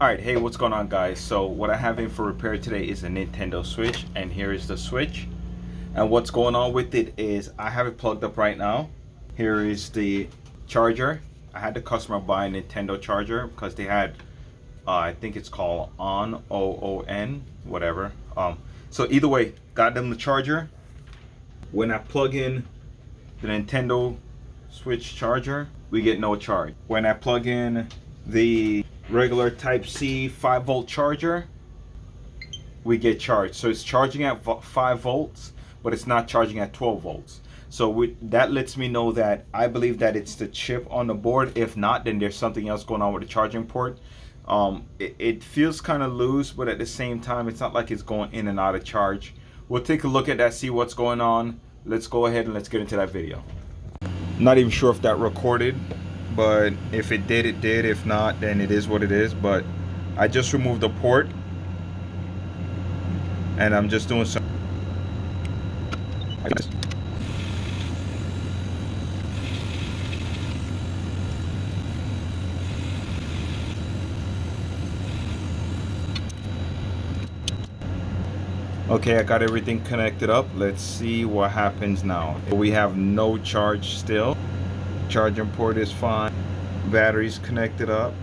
Alright, hey, what's going on, guys? So what I have in for repair today is a Nintendo Switch, and here is the Switch. And what's going on with it is I have it plugged up right now. Here is the charger. I had the customer buy a Nintendo charger because they had I think it's called OON, whatever. So either way, got them the charger. When I plug in the Nintendo Switch charger, we get no charge. When I plug in the regular type C 5-volt charger, we get charged. So it's charging at 5 volts, but it's not charging at 12 volts. So that lets me know that I believe that it's the chip on the board. If not, then there's something else going on with the charging port. It feels kind of loose, but at the same time, it's not like it's going in and out of charge. We'll take a look at that, see what's going on. Let's go ahead and let's get into that video. Not even sure if that recorded, but if it did, it did. If not, then it is what it is. But I just removed the port, and I'm just doing some. Okay, I got everything connected up. Let's see what happens now. We have no charge still. Charging port is fine. Battery's connected up.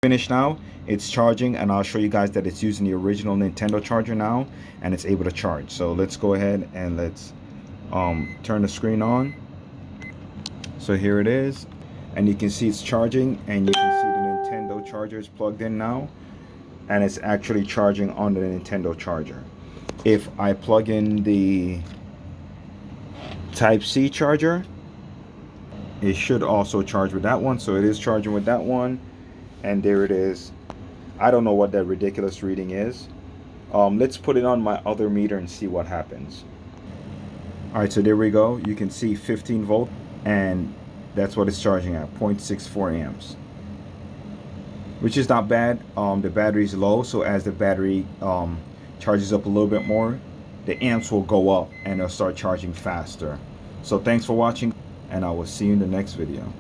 Finished now. It's charging, and I'll show you guys that it's using the original Nintendo charger now, and it's able to charge. So let's go ahead and let's turn the screen on. So here it is, and you can see it's charging, and you can see the Nintendo charger is plugged in now, and it's actually charging on the Nintendo charger. If I plug in the type C charger, it should also charge with that one. So it is charging with that one. And there it is. I don't know what that ridiculous reading is. Let's put it on my other meter and see what happens. All right, so there we go. You can see 15 volt, and that's what it's charging at, 0.64 amps, which is not bad. The battery is low, so as the battery charges up a little bit more, the amps will go up and it'll start charging faster. So thanks for watching, and I will see you in the next video.